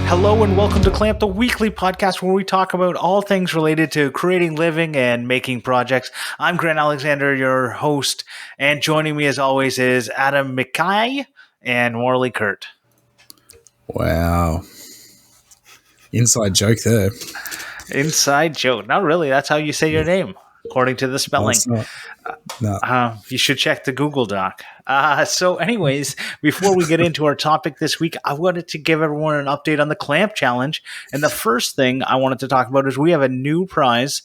Hello and welcome to Clamp, the weekly podcast where we talk about all things related to creating, living, and making projects. I'm Grant Alexander, your host, and joining me as always is Adam McKay and Morley Kurt. Wow. Inside joke there. Inside joke. Not really. That's how you say your name, according to the spelling. No, no. You should check the Google Doc. So anyways, before we get into our topic this week, I wanted to give everyone an update on the Clamp Challenge. And the first thing I wanted to talk about is we have a new prize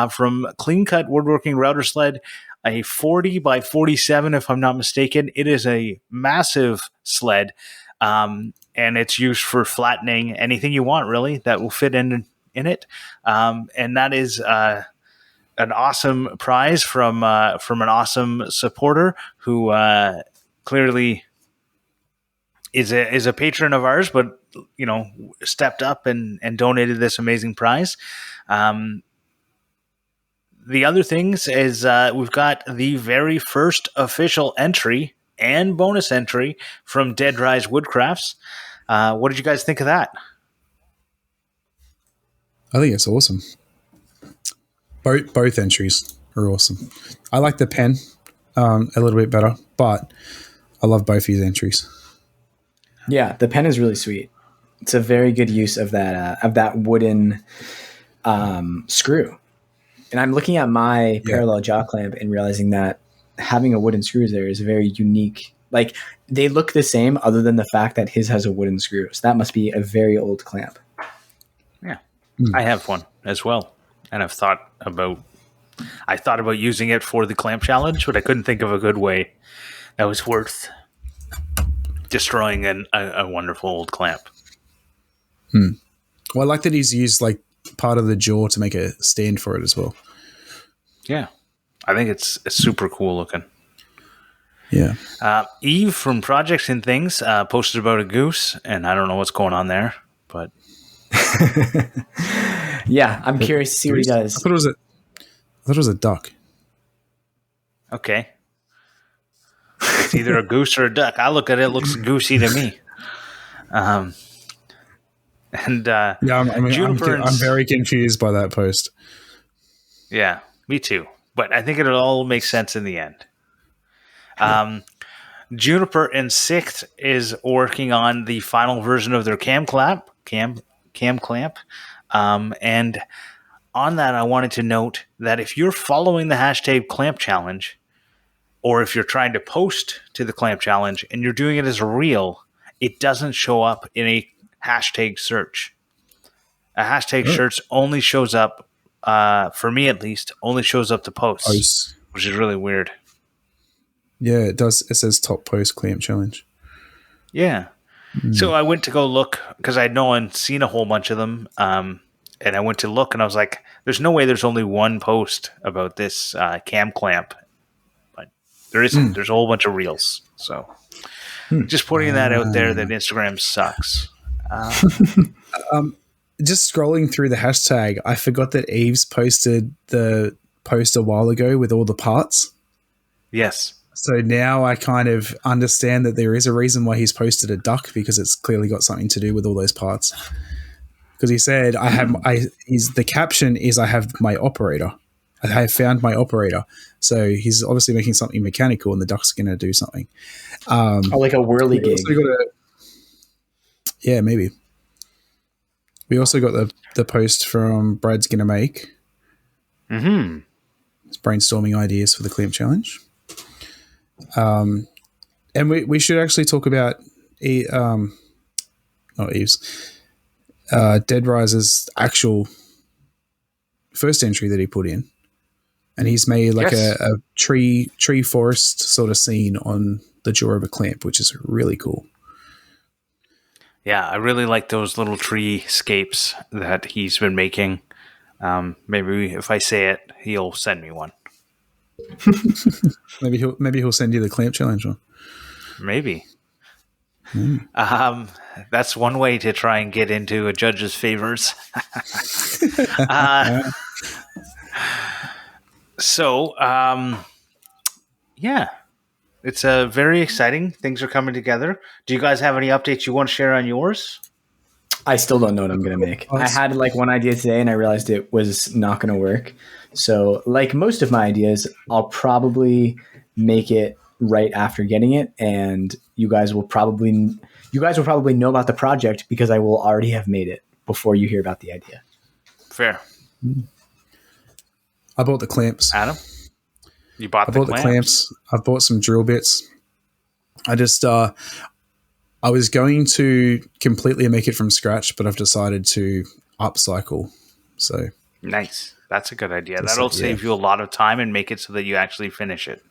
from Clean Cut Woodworking Router Sled, a 40 by 47, if I'm not mistaken. It is a massive sled, and it's used for flattening anything you want, really, that will fit in it. And that is an awesome prize from an awesome supporter who clearly is a patron of ours, but stepped up and donated this amazing prize. The other things is we've got the very first official entry and bonus entry from Dead Rise Woodcrafts. What did you guys think of that? I think it's awesome. Both entries are awesome. I like the pen a little bit better, but I love both these entries. Yeah, the pen is really sweet. It's a very good use of that wooden screw. And I'm looking at my parallel jaw clamp and realizing that having a wooden screw there is very unique. Like, they look the same other than the fact that his has a wooden screw. So that must be a very old clamp. Yeah, I have one as well. And I thought about using it for the Clamp Challenge, but I couldn't think of a good way that was worth destroying a wonderful old clamp. Well, I like that he's used like part of the jaw to make a stand for it as well. Yeah, I think it's super cool looking. Yeah. Eve from Projects and Things posted about a goose, and I don't know what's going on there, but... Yeah, I'm curious to see what he does. I thought it was a duck. Okay. It's either a goose or a duck. I look at it looks goosey to me. I'm very confused by that post. Yeah, me too. But I think it'll all make sense in the end. Juniper and Sixth is working on the final version of their cam clamp. And on that, I wanted to note that if you're following the hashtag Clamp Challenge, or if you're trying to post to the Clamp Challenge and you're doing it as a reel, it doesn't show up in a hashtag search. A hashtag search only shows up, for me at least, only shows up to posts, which is really weird. Yeah, it does. It says top post Clamp Challenge. Yeah. So I went to go look because I'd seen a whole bunch of them. And I went to look and I was like, there's no way there's only one post about this cam clamp. But there isn't. There's a whole bunch of reels. So just putting that out there that Instagram sucks. Just scrolling through the hashtag, I forgot that Eves posted the post a while ago with all the parts. Yes. So now I kind of understand that there is a reason why he's posted a duck, because it's clearly got something to do with all those parts. Because he said, the caption is, I have my operator. I have found my operator. So he's obviously making something mechanical and the duck's going to do something. Like a whirly gig. Yeah, maybe. We also got the post from Brad's Gonna Make. Mm-hmm. It's brainstorming ideas for the Clamp Challenge. And we should actually talk about not Eve's, Dead Rise's actual first entry that he put in, and he's made like a tree forest sort of scene on the jaw of a clamp, which is really cool. Yeah, I really like those little tree scapes that he's been making. Maybe if I say it, he'll send me one. maybe he'll send you the Clamp Challenge one. Maybe. That's one way to try and get into a judge's favors. Yeah, it's very exciting. Things are coming together. Do you guys have any updates you want to share on yours? I still don't know what I'm going to make. I had like one idea today and I realized it was not going to work. So like most of my ideas, I'll probably make it right after getting it. And you guys will probably know about the project because I will already have made it before you hear about the idea. Fair. I bought the clamps. Adam, you bought the clamps. I've bought some drill bits. I just I was going to completely make it from scratch, but I've decided to upcycle. So nice. That's a good idea. That'll save you a lot of time and make it so that you actually finish it.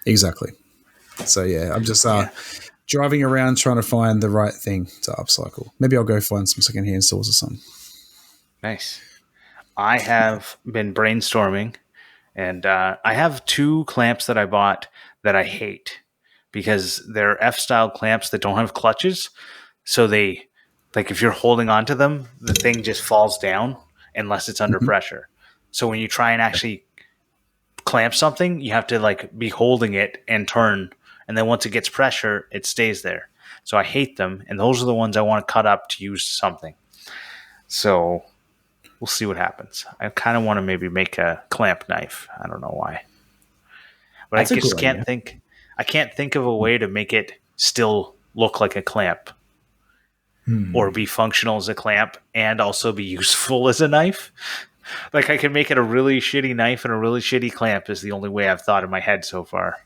Exactly. So yeah, I'm just driving around trying to find the right thing to upcycle. Maybe I'll go find some secondhand stores or something. Nice. I have been brainstorming, and I have 2 clamps that I bought that I hate because they're F-style clamps that don't have clutches. So they, like if you're holding onto them, the thing just falls down unless it's under pressure. So when you try and actually clamp something, you have to like be holding it and turn. And then once it gets pressure, it stays there. So I hate them. And those are the ones I want to cut up to use something. So we'll see what happens. I kind of want to maybe make a clamp knife. I don't know why. But I just can't think. I can't think of a way to make it still look like a clamp or be functional as a clamp and also be useful as a knife. Like I can make it a really shitty knife and a really shitty clamp is the only way I've thought in my head so far.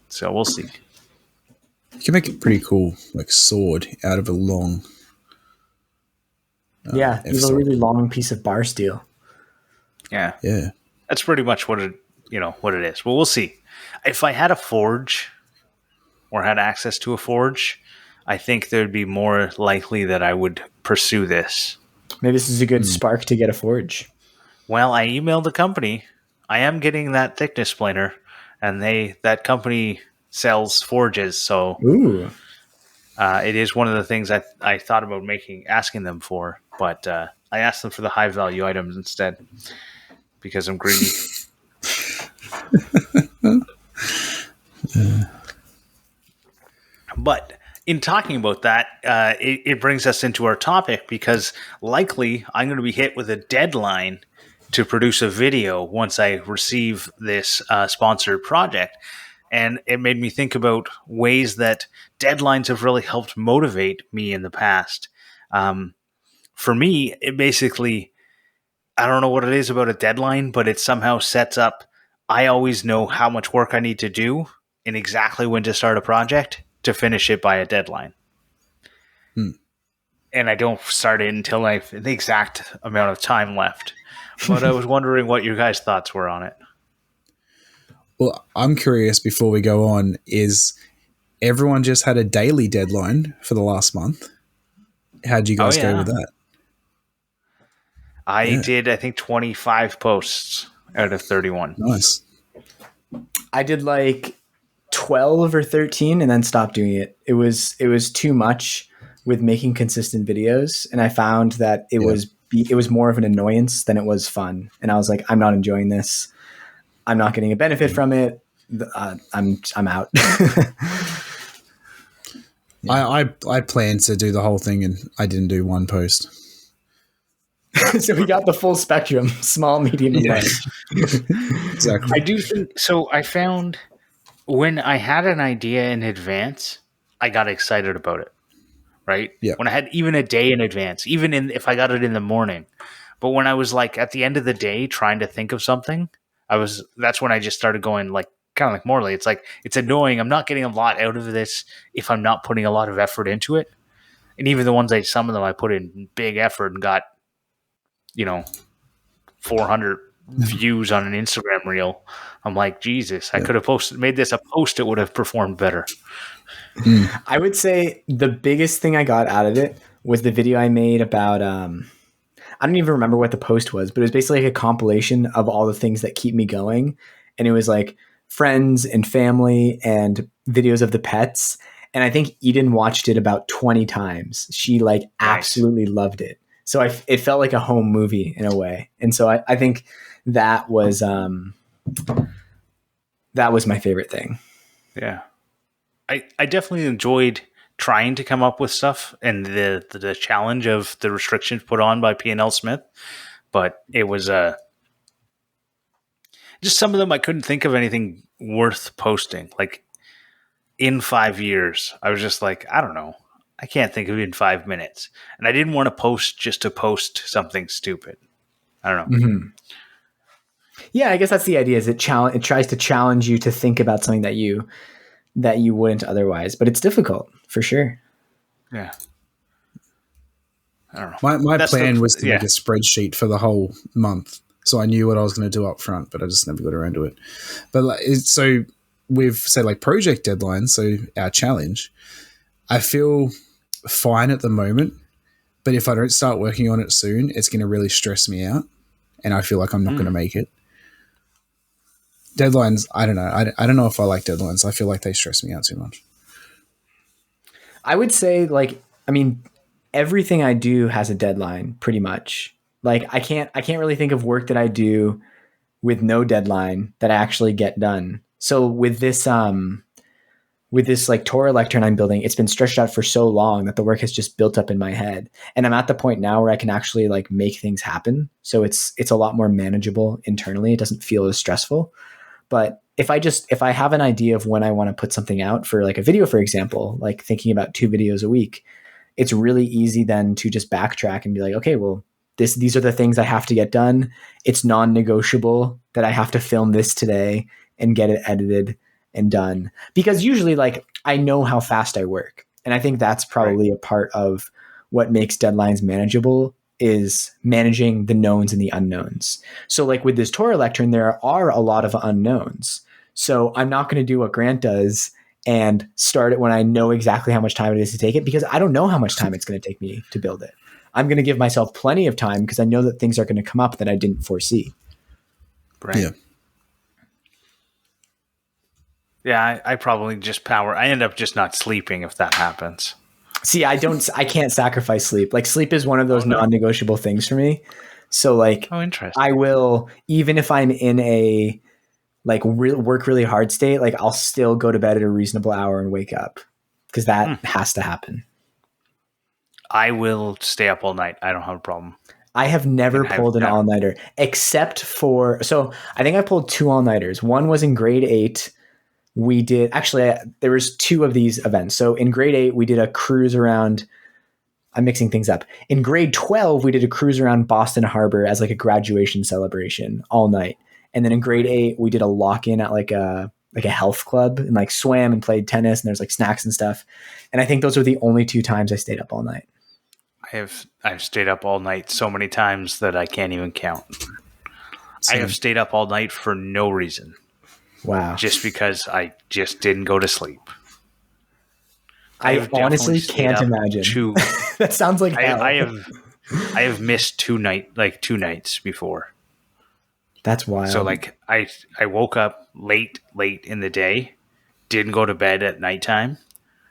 So we'll see. You can make it pretty cool, like sword out of a long. Use a really long piece of bar steel. Yeah. Yeah. That's pretty much what it is. Well, we'll see. If I had a forge or had access to a forge, I think there'd be more likely that I would pursue this. Maybe this is a good spark to get a forge. Well, I emailed the company. I am getting that thickness planer, and that company sells forges. So it is one of the things I thought about asking them for, but I asked them for the high value items instead because I'm greedy. But in talking about that, it brings us into our topic because likely I'm going to be hit with a deadline to produce a video once I receive this sponsored project. And it made me think about ways that deadlines have really helped motivate me in the past. For me, it basically, I don't know what it is about a deadline, but it somehow sets up, I always know how much work I need to do and exactly when to start a project to finish it by a deadline. And I don't start it until I have the exact amount of time left. But I was wondering what your guys' thoughts were on it. Well, I'm curious before we go on, is everyone just had a daily deadline for the last month? How'd you guys go with that? I did, I think, 25 posts out of 31. Nice. I did like 12 or 13 and then stopped doing it. It was too much with making consistent videos. And I found that it was more of an annoyance than it was fun. And I was like, I'm not enjoying this. I'm not getting a benefit from it. I'm out. I planned to do the whole thing and I didn't do one post. So we got the full spectrum, small, medium, and large. Exactly. I do think so. I found when I had an idea in advance, I got excited about it. Right? Yeah. When I had even a day in advance, if I got it in the morning. But when I was like at the end of the day trying to think of something, that's when I just started going like kind of like Morley. It's like, it's annoying. I'm not getting a lot out of this if I'm not putting a lot of effort into it. And even the ones some of them I put in big effort and got, 400 views on an Instagram reel. I'm like, Jesus, I could have made this a post. It would have performed better. I would say the biggest thing I got out of it was the video I made about, I don't even remember what the post was, but it was basically like a compilation of all the things that keep me going. And it was like friends and family and videos of the pets. And I think Eden watched it about 20 times. She absolutely loved it. So it felt like a home movie in a way. And so I think that was my favorite thing. Yeah. I definitely enjoyed trying to come up with stuff and the challenge of the restrictions put on by P&L Smith, but it was just some of them I couldn't think of anything worth posting. Like in 5 years, I was just like, I don't know. I can't think of it in 5 minutes. And I didn't want to post just to post something stupid. I don't know. Mm-hmm. Yeah, I guess that's the idea. Is it tries to challenge you to think about something that you wouldn't otherwise, but it's difficult for sure. Yeah. I don't know. My plan was to make a spreadsheet for the whole month, so I knew what I was going to do up front, but I just never got around to it. But so with, say, like project deadlines, so our challenge, I feel fine at the moment, but if I don't start working on it soon, it's going to really stress me out, and I feel like I'm not going to make it. Deadlines, I don't know. I don't know if I like deadlines. I feel like they stress me out too much. I would say, like, I mean, everything I do has a deadline pretty much. Like I can't really think of work that I do with no deadline that I actually get done. So with this like Torah lectern I'm building, it's been stretched out for so long that the work has just built up in my head. And I'm at the point now where I can actually like make things happen. So it's a lot more manageable internally. It doesn't feel as stressful. But if I have an idea of when I want to put something out for like a video, for example, like thinking about 2 videos a week, it's really easy then to just backtrack and be like, okay, well, these are the things I have to get done. It's non-negotiable that I have to film this today and get it edited and done. Because usually, like, I know how fast I work. And I think that's probably a part of what makes deadlines manageable, is managing the knowns and the unknowns. So like with this Torah lectern, there are a lot of unknowns. So I'm not going to do what Grant does and start it when I know exactly how much time it is to take it, because I don't know how much time it's going to take me to build it. I'm going to give myself plenty of time because I know that things are going to come up that I didn't foresee. Right. Yeah. Yeah, I probably just I end up just not sleeping if that happens. See, I can't sacrifice sleep. Like sleep is one of those non-negotiable things for me. So like, interesting. I will, even if I'm in a like work really hard state, like I'll still go to bed at a reasonable hour and wake up, because that has to happen. I will stay up all night. I don't have a problem. I have never pulled an all-nighter except for, so I think I pulled 2 all-nighters. One was in grade 8. We did, actually, there was 2 of these events. So in grade 8, we did a cruise around, I'm mixing things up. In grade 12, we did a cruise around Boston Harbor as like a graduation celebration all night. And then in grade 8, we did a lock-in at like a health club and like swam and played tennis, and there's like snacks and stuff. And I think those were the only 2 times I stayed up all night. I've stayed up all night so many times that I can't even count. I have stayed up all night for no reason. Wow. Just because I just didn't go to sleep. I honestly can't imagine. That sounds like hell. I have missed 2 nights before. That's wild. So like I woke up late in the day, didn't go to bed at nighttime,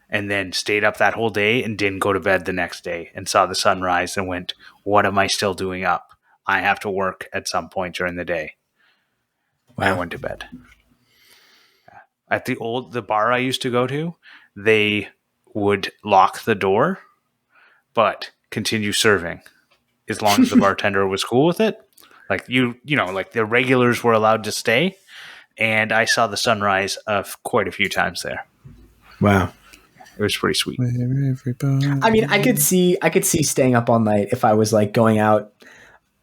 and then stayed up that whole day and didn't go to bed the next day, and saw the sunrise and went, what am I still doing up? I have to work at some point during the day. Wow. I went to bed. At the bar I used to go to, they would lock the door, but continue serving as long as the bartender was cool with it. Like like the regulars were allowed to stay, and I saw the sunrise of quite a few times there. Wow. It was pretty sweet. I mean, I could see staying up all night if I was like going out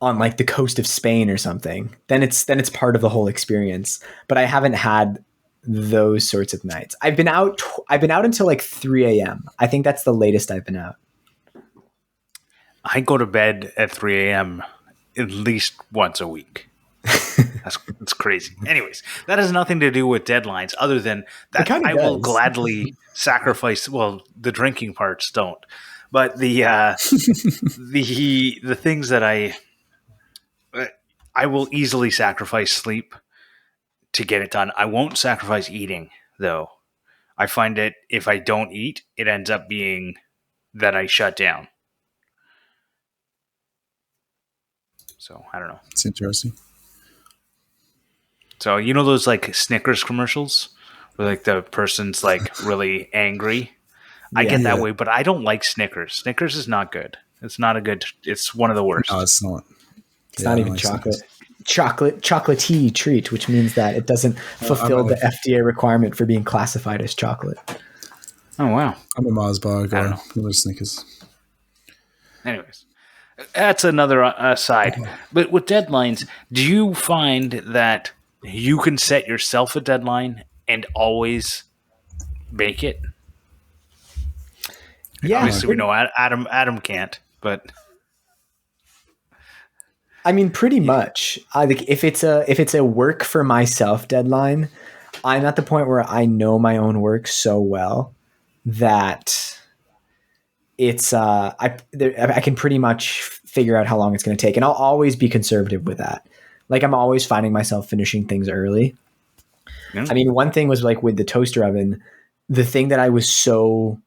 on like the coast of Spain or something. Then it's part of the whole experience. But I haven't had those sorts of nights. I've been out until like 3 a.m. I think that's the latest I've been out. I go to bed at 3 a.m. at least once a week. That's crazy. Anyways, that has nothing to do with deadlines other than that I will gladly sacrifice. Well, the drinking parts don't, but the things that I will easily sacrifice sleep to get it done. I won't sacrifice eating, though. I find that if I don't eat, it ends up being that I shut down. So, I don't know. It's interesting. So, you know those like Snickers commercials where like the person's like really angry? I get that Yeah. way, but I don't like Snickers. Snickers is not good. It's not a good. It's one of the worst. No, it's not. It's not even chocolate. Chocolatey treat, which means that it doesn't fulfill the FDA requirement for being classified as chocolate. Oh wow! I'm a Mars bar guy. know. I'm a Snickers. Anyways, that's another aside. But with deadlines, do you find that you can set yourself a deadline and always make it? Yeah, Obviously, we know Adam can't, but I mean, pretty much. I think if it's a work for myself deadline, I'm at the point where I know my own work so well that it's I can pretty much figure out how long it's going to take, and I'll always be conservative with that. Like I'm always finding myself finishing things early. Yeah. I mean, one thing was like with the toaster oven, the thing that I was so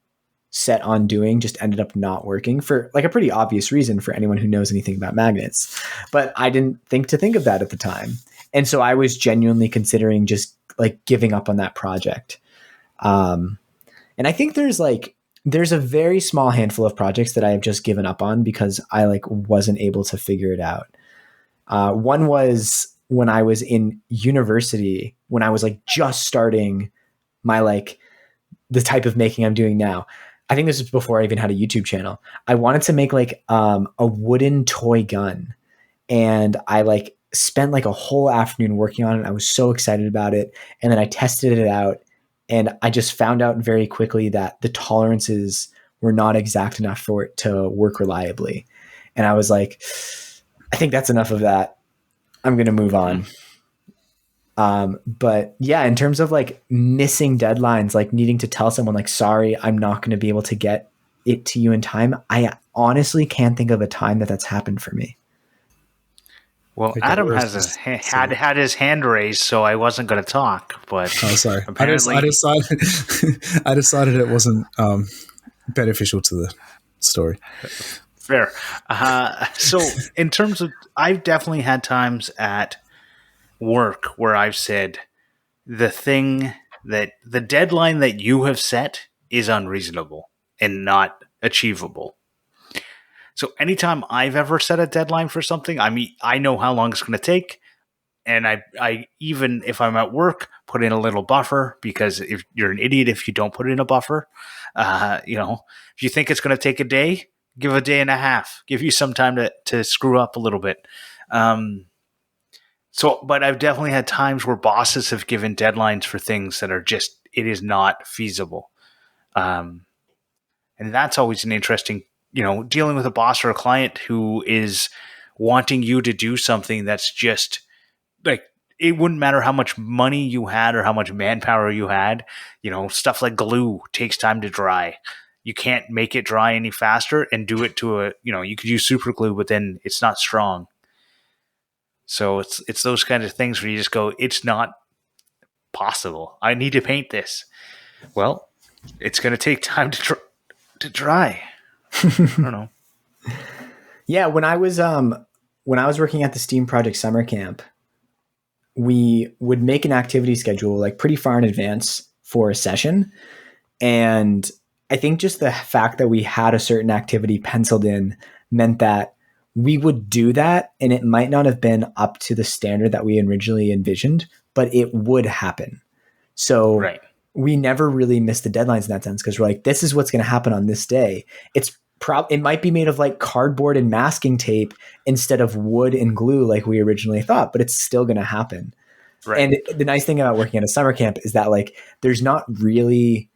set on doing just ended up not working for like a pretty obvious reason for anyone who knows anything about magnets. But I didn't think of that at the time. And so I was genuinely considering just like giving up on that project. And I think there's a very small handful of projects that I have just given up on because I like wasn't able to figure it out. One was when I was in university, when I was like just starting my like the type of making I'm doing now. I think this was before I even had a YouTube channel. I wanted to make like a wooden toy gun, and I like spent like a whole afternoon working on it. I was so excited about it, and then I tested it out, and I just found out very quickly that the tolerances were not exact enough for it to work reliably. And I was like, I think that's enough of that. I'm going to move on. But yeah, in terms of like missing deadlines, like needing to tell someone like, sorry, I'm not going to be able to get it to you in time. I honestly can't think of a time that's happened for me. Well, Okay, Adam has had his hand raised, so I wasn't going to talk. But sorry. apparently, I decided it wasn't beneficial to the story. Fair. So in terms of, I've definitely had times at work where I've said the deadline that you have set is unreasonable and not achievable. So anytime I've ever set a deadline for something, I mean, I know how long it's going to take. And I even if I'm at work, put in a little buffer, because if you're an idiot if you don't put in a buffer, if you think it's going to take a day, give a day and a half, give you some time to screw up a little bit. But I've definitely had times where bosses have given deadlines for things that are just, it is not feasible. And that's always an interesting, dealing with a boss or a client who is wanting you to do something that's just like, it wouldn't matter how much money you had or how much manpower you had. Stuff like glue takes time to dry. You can't make it dry any faster and do it to you could use super glue, but then it's not strong. So it's those kinds of things where you just go, it's not possible. I need to paint this. Well, it's going to take time to dry. I don't know. Yeah, when I was working at the STEAM Project summer camp, we would make an activity schedule like pretty far in advance for a session. And I think just the fact that we had a certain activity penciled in meant that we would do that, and it might not have been up to the standard that we originally envisioned, but it would happen. So Right. We never really missed the deadlines in that sense, because we're like, this is what's going to happen on this day. It might be made of like cardboard and masking tape instead of wood and glue like we originally thought, but it's still going to happen. Right. And the nice thing about working at a summer camp is that like there's not really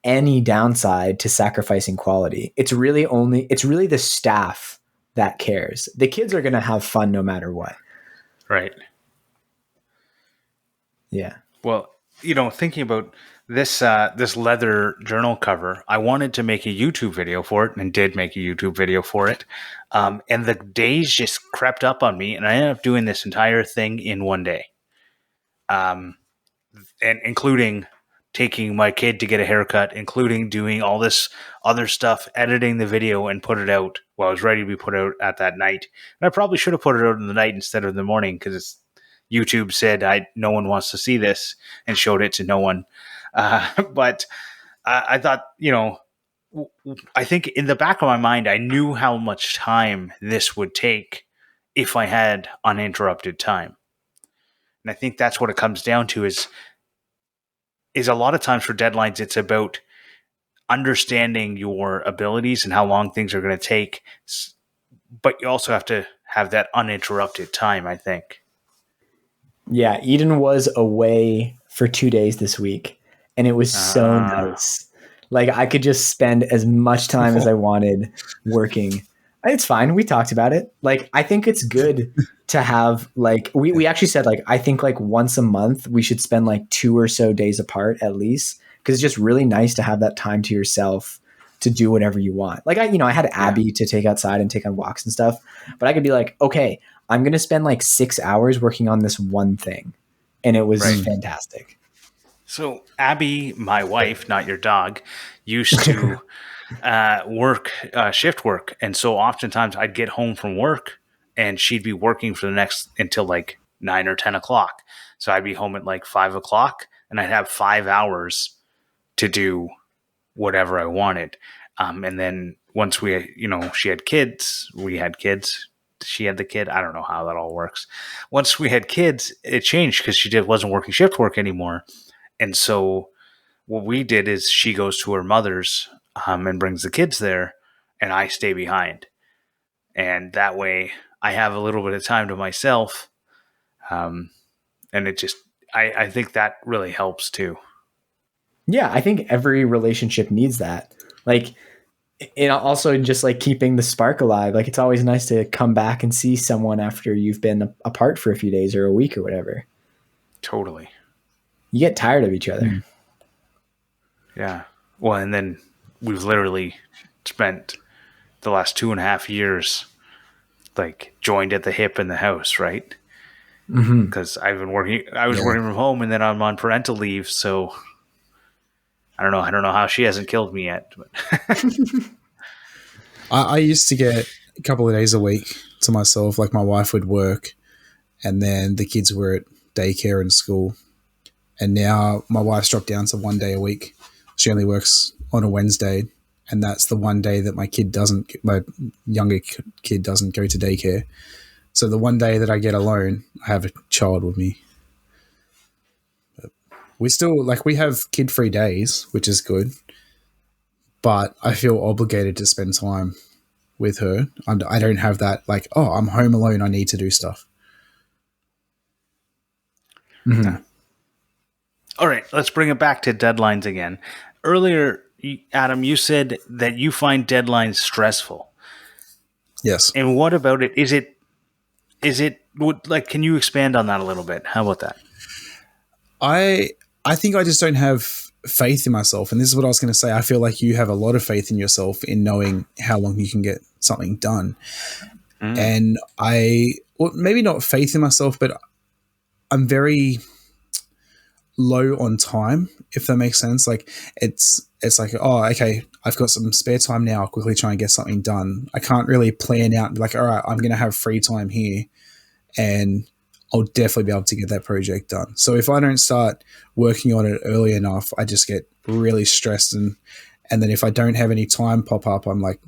any downside to sacrificing quality. It's really the staff that cares. The kids are going to have fun no matter what. Right. Yeah. Well, thinking about this leather journal cover, I wanted to make a YouTube video for it, and did make a YouTube video for it. And the days just crept up on me, and I ended up doing this entire thing in one day. And including taking my kid to get a haircut, including doing all this other stuff, editing the video and put it out. Well, I was ready to be put out at that night. And I probably should have put it out in the night instead of the morning, because YouTube said no one wants to see this, and showed it to no one. But I thought, I think in the back of my mind, I knew how much time this would take if I had uninterrupted time. And I think that's what it comes down to is a lot of times for deadlines, it's about understanding your abilities and how long things are going to take. But you also have to have that uninterrupted time, I think. Yeah, Eden was away for 2 days this week, and it was so nice. Like, I could just spend as much time as I wanted working. It's fine. We talked about it. Like, I think it's good to have, like, we actually said, like, I think, like, once a month we should spend, like, 2 or so days apart at least, because it's just really nice to have that time to yourself to do whatever you want. Like, I had Abby to take outside and take on walks and stuff, but I could be like, okay, I'm going to spend like 6 hours working on this one thing. And it was fantastic. So Abby, my wife, not your dog, used to work, shift work. And so oftentimes I'd get home from work and she'd be working for the next until like 9 or 10 o'clock. So I'd be home at like 5 o'clock and I'd have 5 hours to do whatever I wanted. And then once she had kids, we had kids. She had the kid. I don't know how that all works. Once we had kids, it changed because she wasn't working shift work anymore. And so what we did is she goes to her mother's and brings the kids there, and I stay behind. And that way I have a little bit of time to myself. And it just, I think that really helps too. Yeah, I think every relationship needs that. Like, and also just like keeping the spark alive. Like, it's always nice to come back and see someone after you've been apart for a few days or a week or whatever. Totally. You get tired of each other. Yeah. Well, and then we've literally spent the last 2.5 years like joined at the hip in the house, right? Because I was working from home and then I'm on parental leave. So I don't know how she hasn't killed me yet. But I used to get a couple of days a week to myself. Like, my wife would work and then the kids were at daycare and school. And now my wife's dropped down to 1 day a week. She only works on a Wednesday. And that's the one day that my younger kid doesn't go to daycare. So the one day that I get alone, I have a child with me. But we have kid-free days, which is good. But I feel obligated to spend time with her. I don't have that, like, oh, I'm home alone, I need to do stuff. Mm-hmm. All right, let's bring it back to deadlines again. Earlier, Adam, you said that you find deadlines stressful. Yes. And what about it? Is it like, can you expand on that a little bit? How about that? I think I just don't have faith in myself. And this is what I was going to say. I feel like you have a lot of faith in yourself in knowing how long you can get something done. And maybe not faith in myself, but I'm very low on time, if that makes sense. Like, it's like, oh, okay, I've got some spare time now. I'll quickly try and get something done. I can't really plan out, like, all right, I'm going to have free time here and I'll definitely be able to get that project done. So if I don't start working on it early enough, I just get really stressed. And then if I don't have any time pop up, I'm like,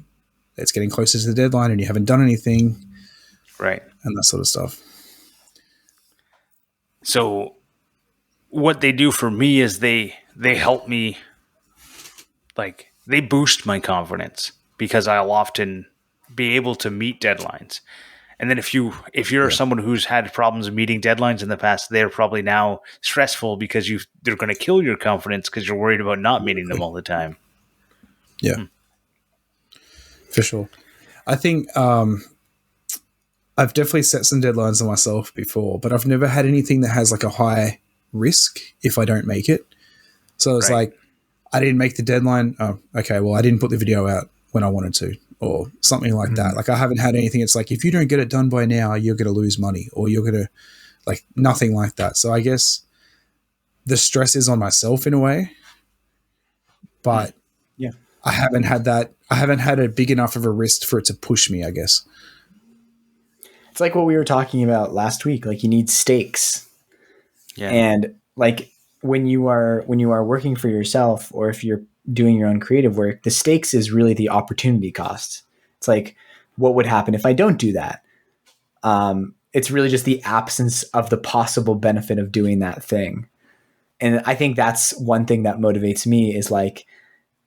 it's getting closer to the deadline and you haven't done anything. Right. And that sort of stuff. So what they do for me is they help me, like, they boost my confidence because I'll often be able to meet deadlines. And then if you're someone who's had problems meeting deadlines in the past, they're probably now stressful because they're going to kill your confidence because you're worried about not meeting them all the time. Yeah, for sure. I think I've definitely set some deadlines on myself before, but I've never had anything that has like a high risk if I don't make it. So it's like, I didn't make the deadline. Oh, okay. Well, I didn't put the video out when I wanted to, or something like that. Like, I haven't had anything. It's like, if you don't get it done by now, you're going to lose money, or you're going to, like, nothing like that. So I guess the stress is on myself in a way, but I haven't had that. I haven't had a big enough of a risk for it to push me, I guess. It's like what we were talking about last week. Like, you need stakes. Yeah. And like, when you are working for yourself, or if you're doing your own creative work, the stakes is really the opportunity cost. It's like, what would happen if I don't do that? It's really just the absence of the possible benefit of doing that thing. And I think that's one thing that motivates me is like,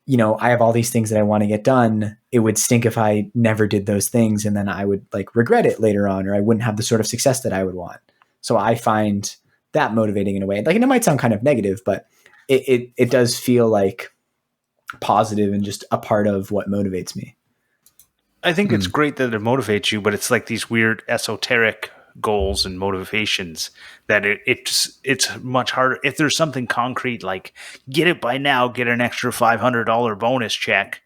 you know, I have all these things that I want to get done. It would stink if I never did those things, and then I would like regret it later on, or I wouldn't have the sort of success that I would want. So I find that motivating in a way. Like, and it might sound kind of negative, but it does feel like positive and just a part of what motivates me. I think it's great that it motivates you, but it's like these weird esoteric goals and motivations that it's much harder. If there's something concrete, like get it by now, get an extra $500 bonus check,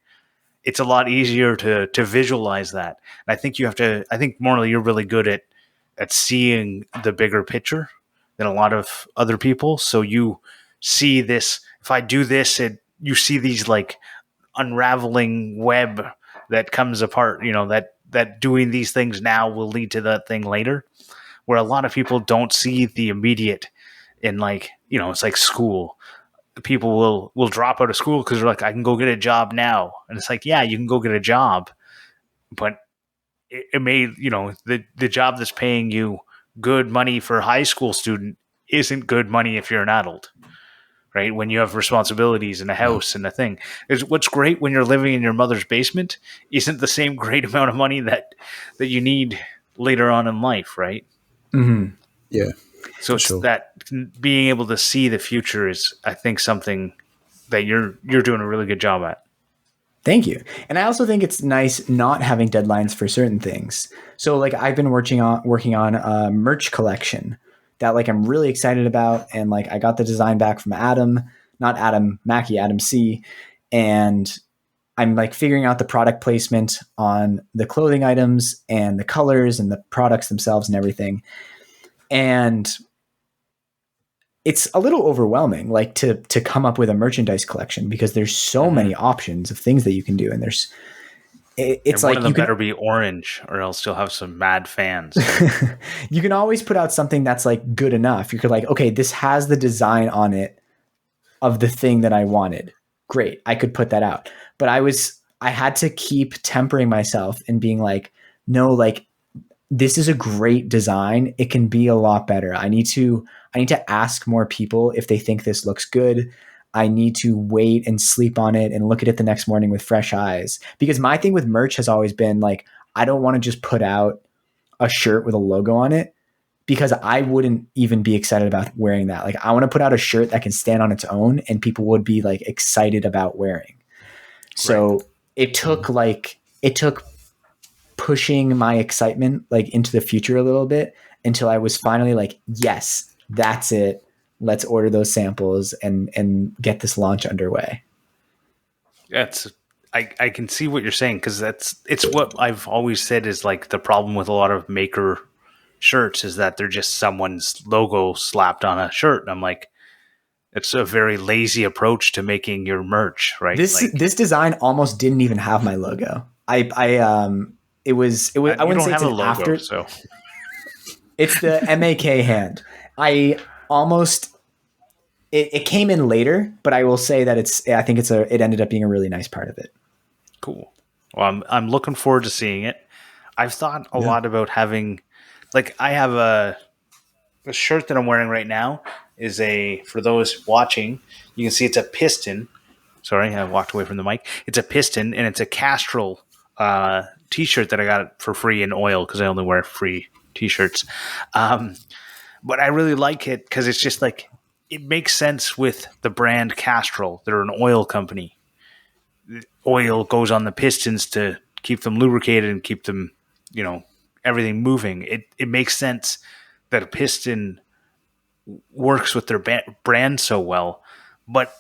it's a lot easier to visualize that. And I think I think Morley, you're really good at seeing the bigger picture than a lot of other people. So you see this, if I do this, you see these like unraveling web that comes apart, you know, that doing these things now will lead to that thing later, where a lot of people don't see the immediate. In like, you know, it's like school. People will drop out of school because they're like, I can go get a job now. And it's like, yeah, you can go get a job, but it may, you know, the job that's paying you good money for a high school student isn't good money if you're an adult. Right? When you have responsibilities and a house and a thing. What's great when you're living in your mother's basement isn't the same great amount of money that you need later on in life, right? Mm-hmm. Yeah. So it's that being able to see the future is, I think, something that you're doing a really good job at. Thank you. And I also think it's nice not having deadlines for certain things. So like I've been working on a merch collection that like I'm really excited about, and like I got the design back from not Adam Mackey, Adam C, and I'm like figuring out the product placement on the clothing items and the colors and the products themselves and everything. And it's a little overwhelming, like to come up with a merchandise collection, because there's so many options of things that you can do, and it's one like of them better be orange, or else you'll have some mad fans. You can always put out something that's like good enough. You're like, okay, this has the design on it of the thing that I wanted. Great, I could put that out. But I had to keep tempering myself and being like, no, like this is a great design. It can be a lot better. I need to ask more people if they think this looks good. I need to wait and sleep on it and look at it the next morning with fresh eyes. Because my thing with merch has always been like, I don't want to just put out a shirt with a logo on it, because I wouldn't even be excited about wearing that. Like I want to put out a shirt that can stand on its own and people would be like excited about wearing. So right. It took pushing my excitement like into the future a little bit until I was finally like, yes, that's it. Let's order those samples and get this launch underway. I can see what you're saying, because it's what I've always said is like the problem with a lot of maker shirts is that they're just someone's logo slapped on a shirt. And I'm like, it's a very lazy approach to making your merch, right? This design almost didn't even have my logo. It was I wouldn't say it's an logo, after. So it's the MAK hand. It came in later, but I will say that it ended up being a really nice part of it. Cool. Well, I'm looking forward to seeing it. I've thought a lot about having, like, I have a shirt that I'm wearing right now is for those watching, you can see it's a piston. Sorry, I walked away from the mic. It's a piston, and it's a Castrol t-shirt that I got for free in oil, because I only wear free t-shirts. But I really like it because it's just like, it makes sense with the brand Castrol. They're an oil company. Oil goes on the pistons to keep them lubricated and keep them, you know, everything moving. It makes sense that a piston works with their brand so well, but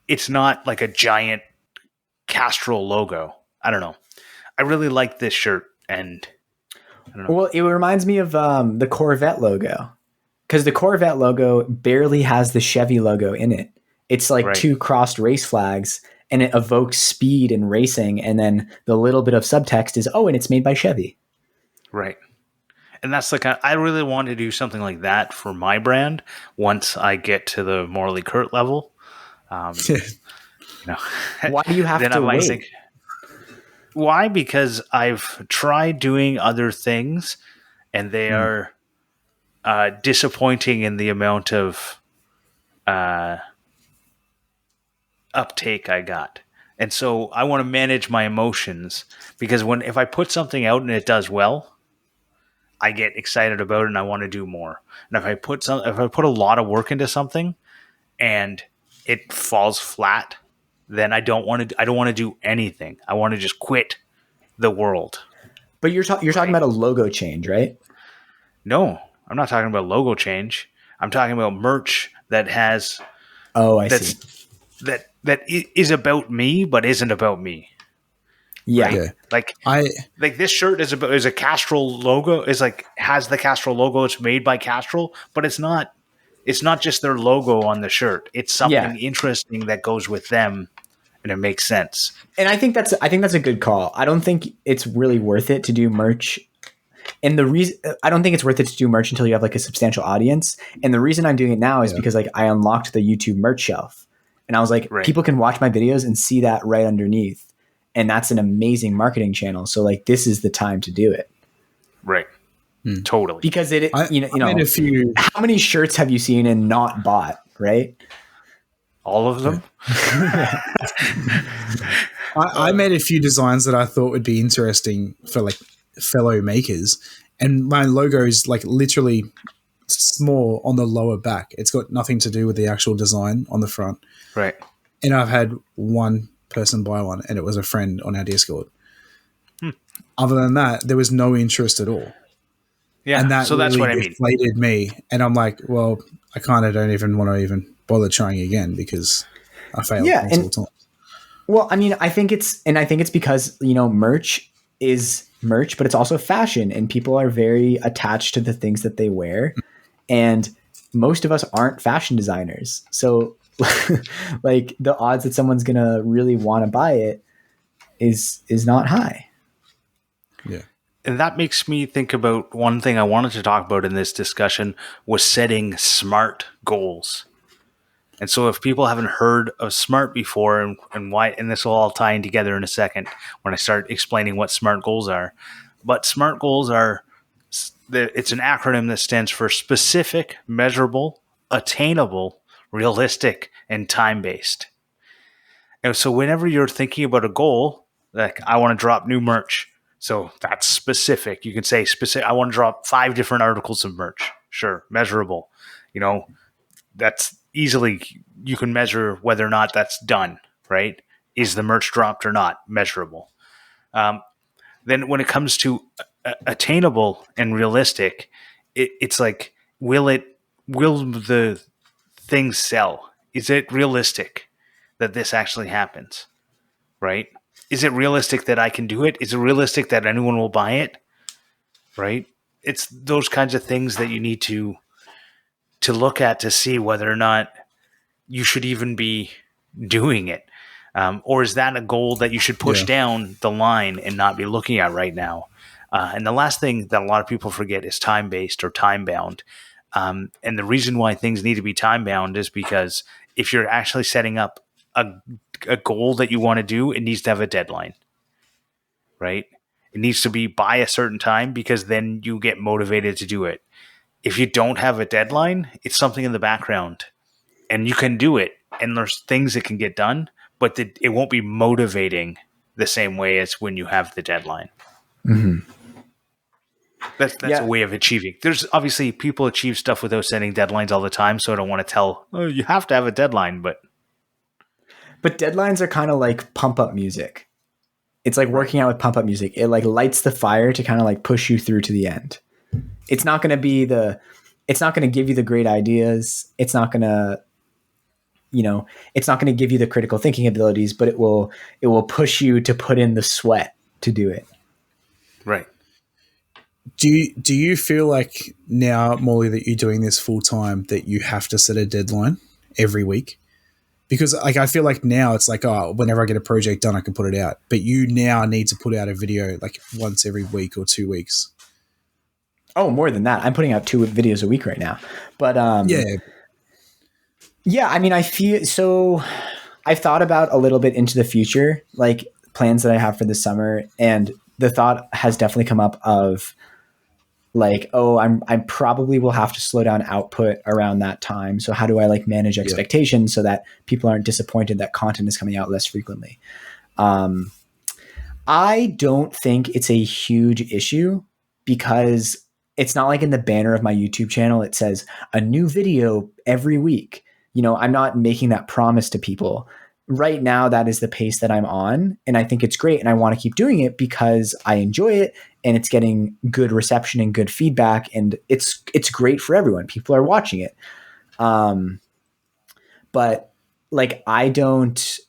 it's not like a giant Castrol logo. I don't know. I really like this shirt, and I don't know. Well, it reminds me of the Corvette logo, because the Corvette logo barely has the Chevy logo in it. It's like two crossed race flags, and it evokes speed and racing. And then the little bit of subtext is, and it's made by Chevy. Right. and that's I really want to do something like that for my brand once I get to the Morley Kurt level. You know, Why do you have then I to might wait? think, why? Because I've tried doing other things, and they are disappointing in the amount of uptake I got. And so I want to manage my emotions, because if I put something out and it does well, I get excited about it and I want to do more. And if I put a lot of work into something and it falls flat, then I don't want to do anything. I want to just quit the world. But you're talking about a logo change, right? No, I'm not talking about logo change. I'm talking about merch that has Oh, I see. that is about me but isn't about me. Yeah. Right? Like this shirt is a Castrol logo, has the Castrol logo. It's made by Castrol, but it's not just their logo on the shirt. It's something interesting that goes with them, and it makes sense. And I think that's a good call. I don't think it's really worth it to do merch. And I don't think it's worth it to do merch until you have like a substantial audience. And the reason I'm doing it now is because like I unlocked the YouTube merch shelf, and I was like, people can watch my videos and see that right underneath. And that's an amazing marketing channel. So like, this is the time to do it. Right. Totally. Because I made a few. How many shirts have you seen and not bought? Right. All of them. I made a few designs that I thought would be interesting for like fellow makers, and my logo is like literally small on the lower back. It's got nothing to do with the actual design on the front. Right. And I've had one person buy one, and it was a friend on our Discord. Other than that, there was no interest at all. Yeah, and that so that's what I mean. Deflated me, and I'm like, well, I kind of don't even want to even bother trying again because I failed multiple times. Well, I mean, I think it's because, merch is merch, but it's also fashion, and people are very attached to the things that they wear. And most of us aren't fashion designers. So like the odds that someone's going to really want to buy it is not high. Yeah. And that makes me think about one thing I wanted to talk about in this discussion was setting SMART goals. And so if people haven't heard of SMART before and why, and this will all tie in together in a second when I start explaining what SMART goals are. But SMART goals it's an acronym that stands for specific, measurable, attainable, realistic, and time-based. And so whenever you're thinking about a goal, like I want to drop new merch, so that's specific. You can say specific. I want to drop 5 different articles of merch. Sure. Measurable. That's easily, you can measure whether or not that's done, right? Is the merch dropped or not? Measurable. Then when it comes to attainable and realistic, it's like, will the thing sell? Is it realistic that this actually happens, right? Is it realistic that I can do it? Is it realistic that anyone will buy it? Right? It's those kinds of things that you need to look at to see whether or not you should even be doing it. Or is that a goal that you should push down the line and not be looking at right now? And the last thing that a lot of people forget is time-based or time-bound. And the reason why things need to be time-bound is because if you're actually setting up a goal that you want to do, it needs to have a deadline, right? It needs to be by a certain time, because then you get motivated to do it. If you don't have a deadline, it's something in the background, and you can do it, and there's things that can get done, but it won't be motivating the same way as when you have the deadline. Mm-hmm. That's a way of achieving. There's obviously people achieve stuff without setting deadlines all the time, so I don't want to tell, you have to have a deadline, but deadlines are kind of like pump up music. It's like working out with pump up music. It like lights the fire to kind of like push you through to the end. It's not going to it's not going to give you the great ideas. It's not going to, it's not going to give you the critical thinking abilities, but it will push you to put in the sweat to do it. Right. Do you feel like now, Morley, that you're doing this full time, that you have to set a deadline every week? Because like I feel like now it's like, whenever I get a project done, I can put it out. But you now need to put out a video like once every week or 2 weeks. Oh, more than that. I'm putting out 2 videos a week right now. But yeah, I mean, I feel so. I've thought about a little bit into the future, like plans that I have for the summer, and the thought has definitely come up of like, oh, I probably will have to slow down output around that time. So how do I like manage expectations so that people aren't disappointed that content is coming out less frequently? I don't think it's a huge issue because it's not like in the banner of my YouTube channel, it says a new video every week. You know, I'm not making that promise to people. Right now, that is the pace that I'm on. And I think it's great. And I want to keep doing it because I enjoy it and it's getting good reception and good feedback. And it's great for everyone. People are watching it. But like, I don't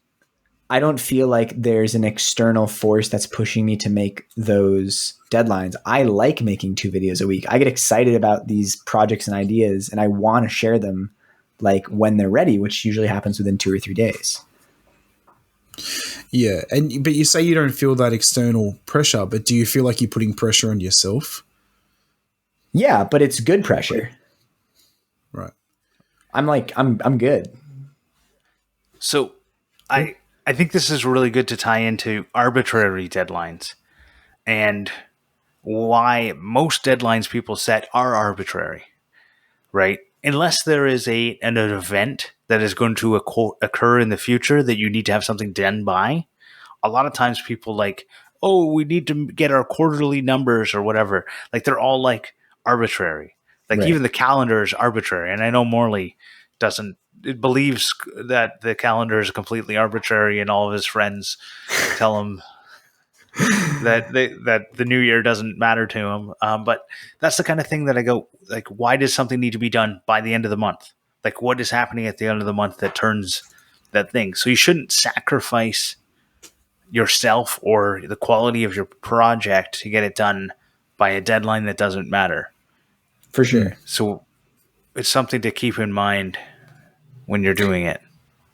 feel like there's an external force that's pushing me to make those deadlines. I like making 2 videos a week. I get excited about these projects and ideas and I want to share them like when they're ready, which usually happens within 2 or 3 days. Yeah. But you say you don't feel that external pressure, but do you feel like you're putting pressure on yourself? Yeah, but it's good pressure. Right. I'm good. So I think this is really good to tie into arbitrary deadlines and why most deadlines people set are arbitrary, right? Unless there is an event that is going to occur in the future that you need to have something done by, a lot of times people like, oh, we need to get our quarterly numbers or whatever. Like they're all like arbitrary. Like Right. even the calendar is arbitrary. And I know Morley it believes that the calendar is completely arbitrary and all of his friends tell him that the new year doesn't matter to him. But that's the kind of thing that I go, like, why does something need to be done by the end of the month? Like what is happening at the end of the month that turns that thing? So you shouldn't sacrifice yourself or the quality of your project to get it done by a deadline that doesn't matter. For sure. So it's something to keep in mind when you're doing it.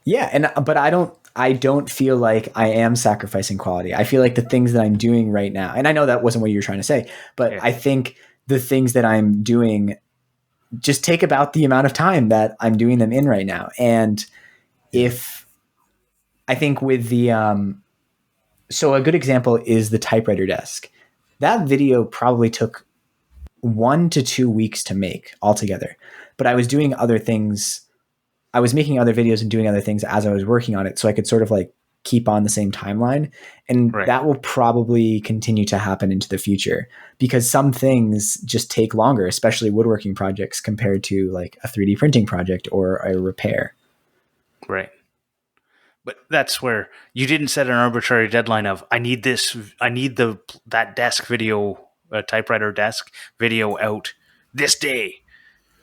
Yeah, but I don't feel like I am sacrificing quality. I feel like the things that I'm doing right now, and I know that wasn't what you were trying to say, but yeah. I think the things that I'm doing just take about the amount of time that I'm doing them in right now. And if I think with the so a good example is the typewriter desk. That video probably took 1 to 2 weeks to make altogether, but I was doing other things. I was making other videos and doing other things as I was working on it. So I could sort of like keep on the same timeline. And that will probably continue to happen into the future because some things just take longer, especially woodworking projects compared to like a 3D printing project or a repair. Right. But that's where you didn't set an arbitrary deadline of, I need that desk video, typewriter desk video out this day.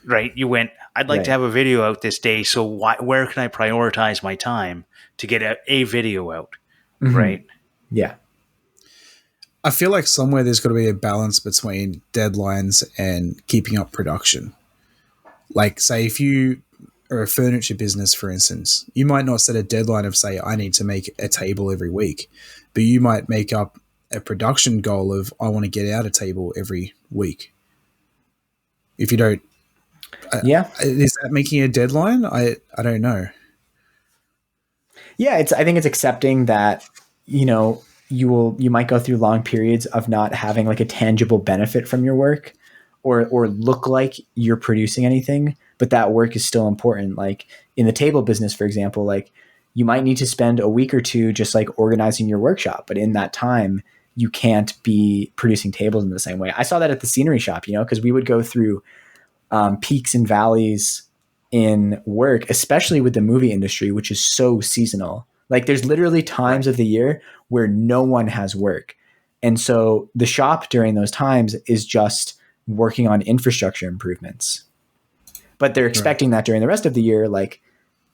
Right. You went, I'd like to have a video out this day. So where can I prioritize my time to get a video out? Mm-hmm. Right. Yeah. I feel like somewhere there's got to be a balance between deadlines and keeping up production. Like say if you are a furniture business, for instance, you might not set a deadline of say, I need to make a table every week, but you might make up a production goal of I want to get out a table every week. If you don't, is that making a deadline? I don't know. Yeah, I think it's accepting that, you know, you might go through long periods of not having like a tangible benefit from your work or look like you're producing anything, but that work is still important. Like in the table business, for example, like you might need to spend a week or 2 just like organizing your workshop, but in that time you can't be producing tables in the same way. I saw that at the scenery shop, you know, because we would go through peaks and valleys in work, especially with the movie industry, which is so seasonal. Like there's literally times of the year where no one has work. And so the shop during those times is just working on infrastructure improvements. But they're expecting that during the rest of the year, like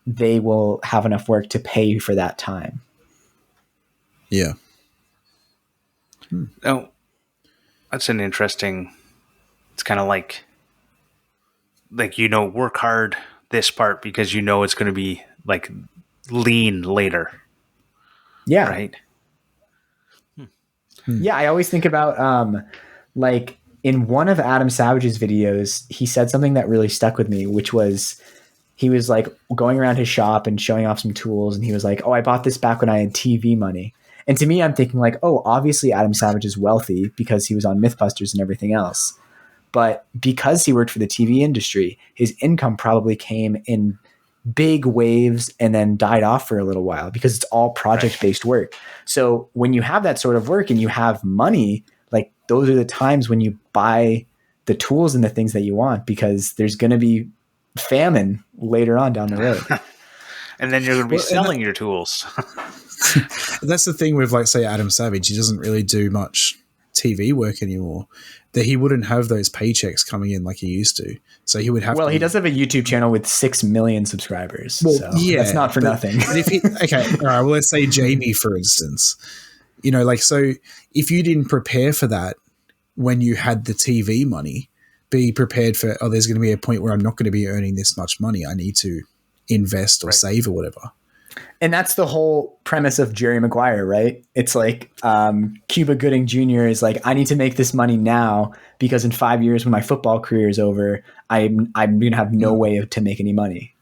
they will have enough work to pay for that time. Yeah. Oh, that's an interesting, it's kind of like, you know, work hard this part because you know it's going to be like lean later. Yeah. Right. Yeah. I always think about like in one of Adam Savage's videos, he said something that really stuck with me, which was he was like going around his shop and showing off some tools. And he was like, oh, I bought this back when I had TV money. And to me, I'm thinking like, oh, obviously Adam Savage is wealthy because he was on Mythbusters and everything else. But because he worked for the TV industry, his income probably came in big waves and then died off for a little while because it's all project-based work. So when you have that sort of work and you have money, like those are the times when you buy the tools and the things that you want, because there's going to be famine later on down the road. And then you're going to be selling your tools. That's the thing with, like, say, Adam Savage. He doesn't really do much TV work anymore. That he wouldn't have those paychecks coming in like he used to. So he would have. Well, he does have a YouTube channel with 6 million subscribers. Well, so yeah, that's not for nothing. But if he, okay, all right. Well, let's say Jamie, for instance. You know, like, so if you didn't prepare for that when you had the TV money, be prepared for, oh, there's going to be a point where I'm not going to be earning this much money. I need to invest or save or whatever. And that's the whole premise of Jerry Maguire, right? It's like Cuba Gooding Jr. is like, I need to make this money now because in 5 years when my football career is over, I'm going to have no way to make any money.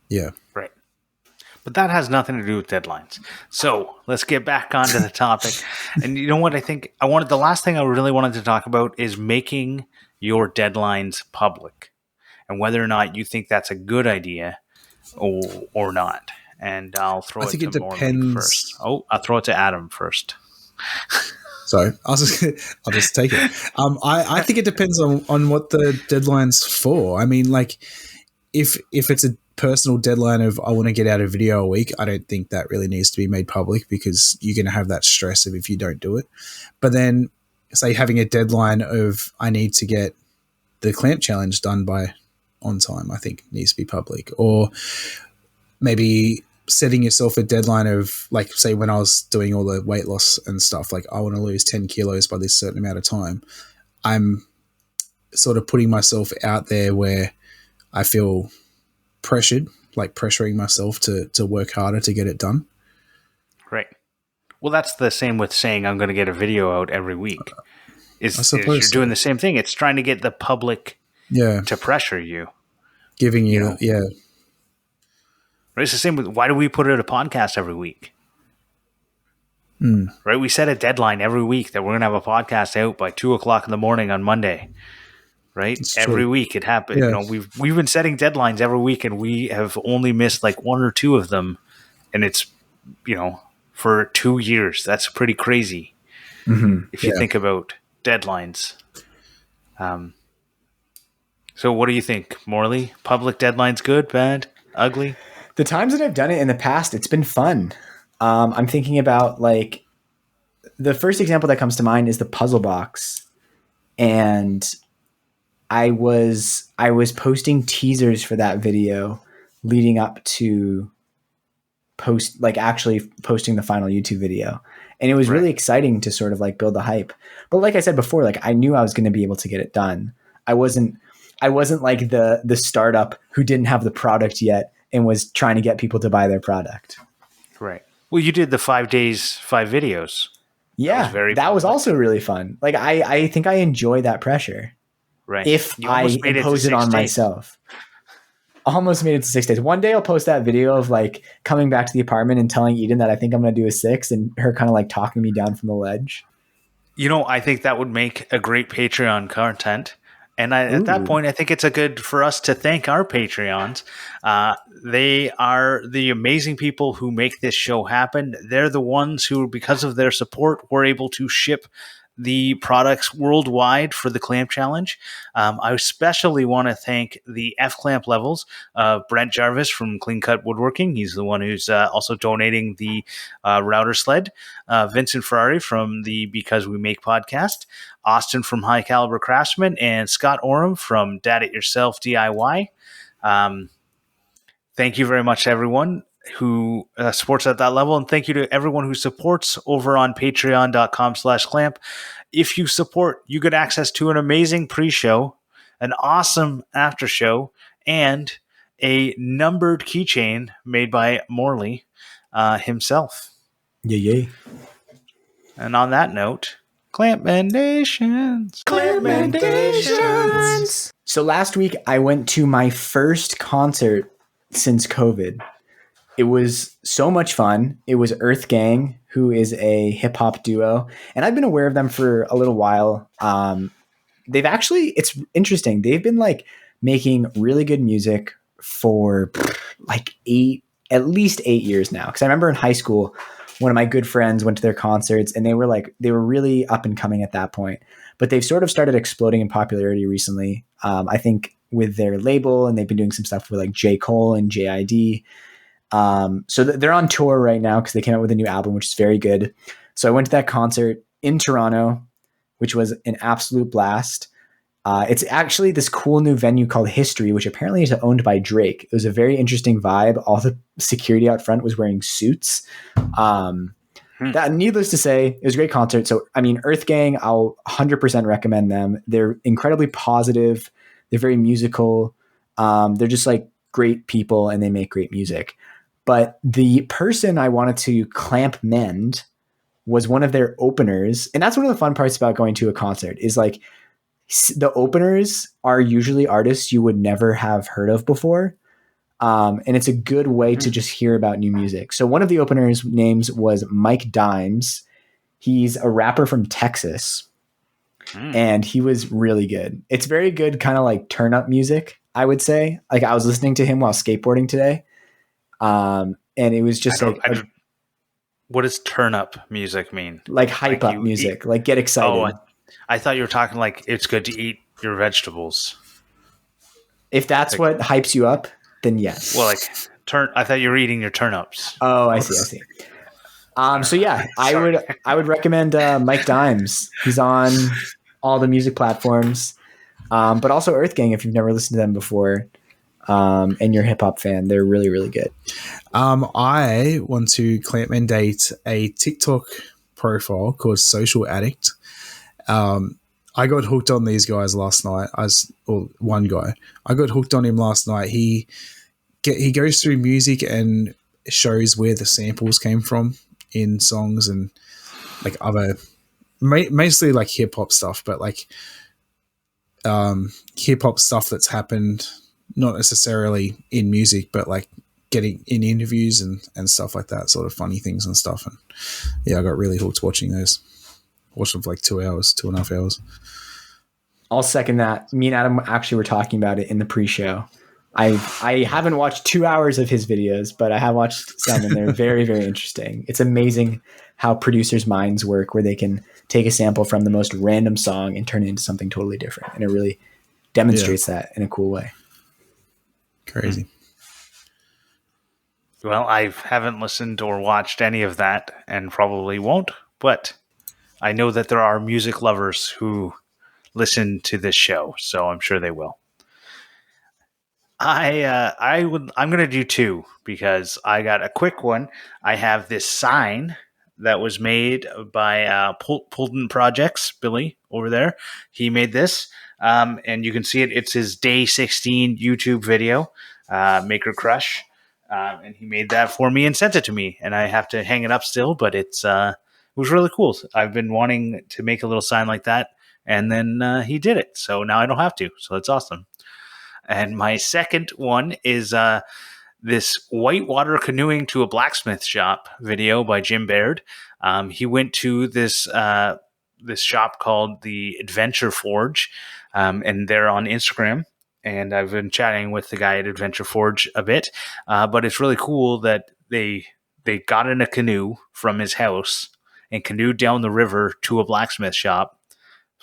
Yeah. Right. But that has nothing to do with deadlines. So let's get back onto the topic. And you know what? The last thing I really wanted to talk about is making your deadlines public and whether or not you think that's a good idea or not. And I'll throw it to Morley first. Oh, I'll throw it to Adam first. So I'll just take it. I think it depends on what the deadline's for. I mean, like, if it's a personal deadline of I want to get out a video a week, I don't think that really needs to be made public because you're going to have that stress of if you don't do it. But then, say having a deadline of I need to get the clamp challenge done by on time, I think needs to be public. Or maybe setting yourself a deadline of, like, say when I was doing all the weight loss and stuff, like I want to lose 10 kilos by this certain amount of time. I'm sort of putting myself out there where I feel pressured, like pressuring myself to work harder to get it done. Right. Well, that's the same with saying I'm going to get a video out every week. You're doing the same thing. It's trying to get the public to pressure you. Giving you. Right? It's the same with, why do we put out a podcast every week? Right? We set a deadline every week that we're going to have a podcast out by 2:00 in the morning on Monday. Right? Every week it happens. Yeah. You know, we've been setting deadlines every week and we have only missed like one or two of them. And it's, for 2 years. That's pretty crazy. If you think about deadlines. So what do you think, Morley? Public deadlines good, bad, ugly? The times that I've done it in the past, it's been fun. I'm thinking about, like, the first example that comes to mind is the puzzle box. And I was posting teasers for that video leading up to actually posting the final YouTube video. And it was really exciting to sort of like build the hype. But like I said before, like I knew I was going to be able to get it done. I wasn't like the startup who didn't have the product yet and was trying to get people to buy their product. Right. Well, you did the 5 days, 5 videos. Yeah. That was also really fun. Like I think I enjoy that pressure. Right. If I impose it on myself. Almost made it to 6 days. One day I'll post that video of like coming back to the apartment and telling Eden that I think I'm going to do a 6 and her kind of like talking me down from the ledge. I think that would make a great Patreon content. And at that point, I think it's good for us to thank our Patreons. They are the amazing people who make this show happen. They're the ones who, because of their support, were able to ship the products worldwide for the Clamp Challenge. I especially want to thank the F-Clamp levels, Brent Jarvis from Clean Cut Woodworking. He's the one who's also donating the router sled. Vincent Ferrari from the Because We Make podcast. Austin from High Caliber Craftsman. And Scott Oram from Dad It Yourself DIY. Thank you very much to everyone who supports at that level. And thank you to everyone who supports over on patreon.com/clamp. If you support, you get access to an amazing pre-show, an awesome after show, and a numbered keychain made by Morley himself. Yay. And on that note, Clampmendations. Clampmendations. So last week I went to my first concert since COVID. It was so much fun. It was Earth Gang, who is a hip hop duo, and I've been aware of them for a little while. It's interesting. They've been like making really good music for like at least 8 years now. Because I remember in high school, one of my good friends went to their concerts, and they were really up and coming at that point. But they've sort of started exploding in popularity recently. I think with their label, and they've been doing some stuff with like J. Cole and JID. So they're on tour right now because they came out with a new album, which is very good. So I went to that concert in Toronto, which was an absolute blast. It's actually this cool new venue called History, which apparently is owned by Drake. It was a very interesting vibe. All the security out front was wearing suits. That, needless to say, it was a great concert. So, I mean, Earth Gang, I'll 100% recommend them. They're incredibly positive. They're very musical. They're just like great people, and they make great music. But the person I wanted to Clampmend was one of their openers. And that's one of the fun parts about going to a concert is like the openers are usually artists you would never have heard of before. And it's a good way to just hear about new music. So one of the openers' names was Mike Dimes. He's a rapper from Texas, and he was really good. It's very good, kind of like turn up music, I would say. Like I was listening to him while skateboarding today. And it was just what does turn up music mean? Like hype up music, like get excited. Oh, I thought you were talking like it's good to eat your vegetables. If that's what hypes you up, then yes. Well, like I thought you were eating your turnips. Oh, I see. So yeah, I would recommend Mike Dimes. He's on all the music platforms, but also Earth Gang if you've never listened to them before. And you're a hip hop fan, they're really, really good. I want to Clampmendate a TikTok profile called Social Addict. I got hooked on these guys last night. One guy. I got hooked on him last night. He goes through music and shows where the samples came from in songs and like other, mostly like hip hop stuff, but like hip hop stuff that's happened. Not necessarily in music, but like getting in interviews and stuff like that, sort of funny things and stuff. And yeah, I got really hooked watching those. Watched them for like 2.5 hours. I'll second that. Me and Adam actually were talking about it in the pre-show. I haven't watched 2 hours of his videos, but I have watched some, and they're very, very interesting. It's amazing how producers' minds work, where they can take a sample from the most random song and turn it into something totally different. And it really demonstrates that in a cool way. Crazy. Well, I haven't listened or watched any of that and probably won't, but I know that there are music lovers who listen to this show, so I'm sure they will. I'm going to do two because I got a quick one. I have this sign that was made by Pulden Projects, Billy over there. He made this. And you can see it. It's his day 16 YouTube video, Maker Crush. And he made that for me and sent it to me. And I have to hang it up still, but it was really cool. I've been wanting to make a little sign like that. And then he did it. So now I don't have to. So that's awesome. And my second one is this whitewater canoeing to a blacksmith shop video by Jim Baird. He went to this shop called the Adventure Forge, and they're on Instagram. And I've been chatting with the guy at Adventure Forge a bit, but it's really cool that they got in a canoe from his house and canoed down the river to a blacksmith shop,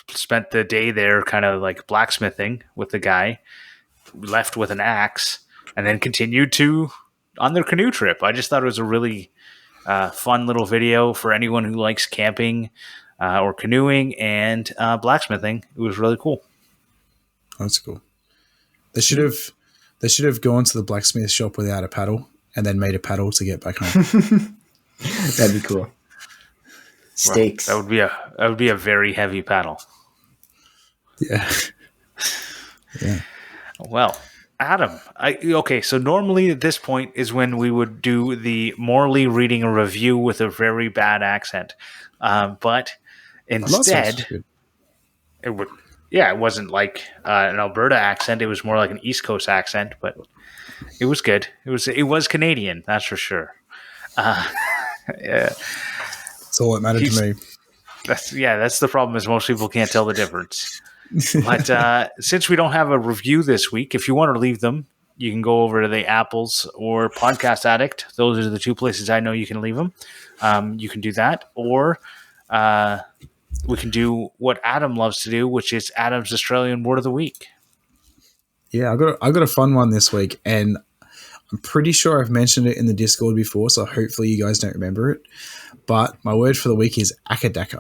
spent the day there kind of like blacksmithing with the guy, left with an axe, and then continued on their canoe trip. I just thought it was a really fun little video for anyone who likes camping or canoeing and blacksmithing. It was really cool. That's cool. They should have gone to the blacksmith shop without a paddle and then made a paddle to get back home. That'd be cool. Stakes. Well, that would be a very heavy paddle. Yeah. Yeah. Well, Adam, so normally at this point is when we would do the Morley reading a review with a very bad accent. But Las Vegas was Instead, good. it wasn't like an Alberta accent. It was more like an East Coast accent, but it was good. It was Canadian, that's for sure. Yeah, That's all that mattered to me. that's the problem. Is most people can't tell the difference. But since we don't have a review this week, if you want to leave them, you can go over to the Apples or Podcast Addict. Those are the two places I know you can leave them. You can do that, or we can do what Adam loves to do, which is Adam's Australian Word of the Week. Yeah, I got a fun one this week, and I'm pretty sure I've mentioned it in the Discord before, so hopefully you guys don't remember it. But my word for the week is akadaka.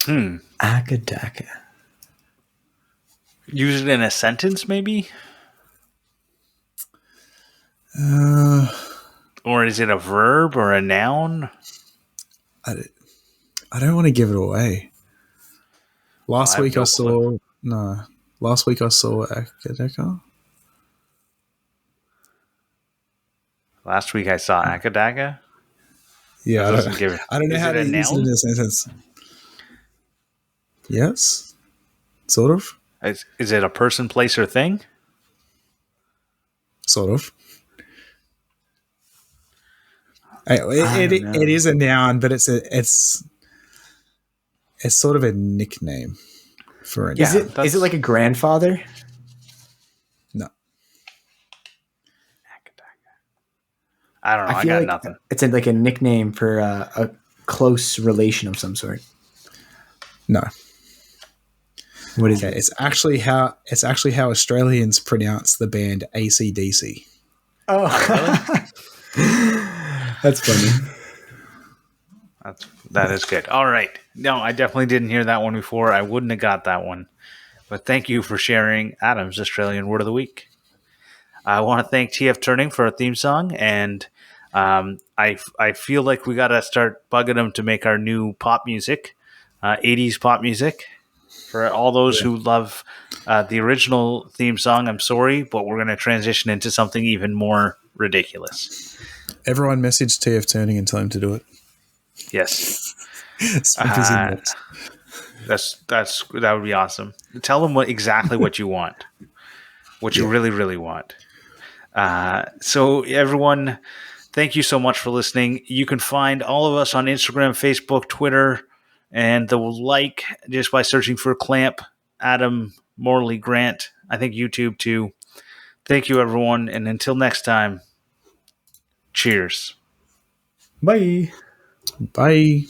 Akadaka. Use it in a sentence, maybe? Or is it a verb or a noun? I don't want to give it away. Last week I saw akadaka. Last week I saw akadaka. Yeah, I don't know Is how it to a use it noun? in a sentence. Yes, sort of. Is it a person, place, or thing? Sort of. It is a noun, but it's sort of a nickname for it. Is it like a grandfather? No. I don't know. I feel got like nothing. It's like a nickname for a close relation of some sort. No. What is Okay, it? it's actually how Australians pronounce the band AC/DC. Oh, that's funny. That is good. All right. No, I definitely didn't hear that one before. I wouldn't have got that one. But thank you for sharing Adam's Australian Word of the Week. I want to thank TF Turning for our theme song, and I feel like we got to start bugging them to make our new pop music, 80s pop music. For all those who love the original theme song, I'm sorry, but we're going to transition into something even more ridiculous. Everyone message TF Turning and tell him to do it. Yes. Smack his inbox. That would be awesome. Tell them exactly what you want, what you really, really want. So everyone, thank you so much for listening. You can find all of us on Instagram, Facebook, Twitter, and the like just by searching for Clamp, Adam, Morley, Grant. I think YouTube too. Thank you, everyone, and until next time, cheers. Bye. Bye.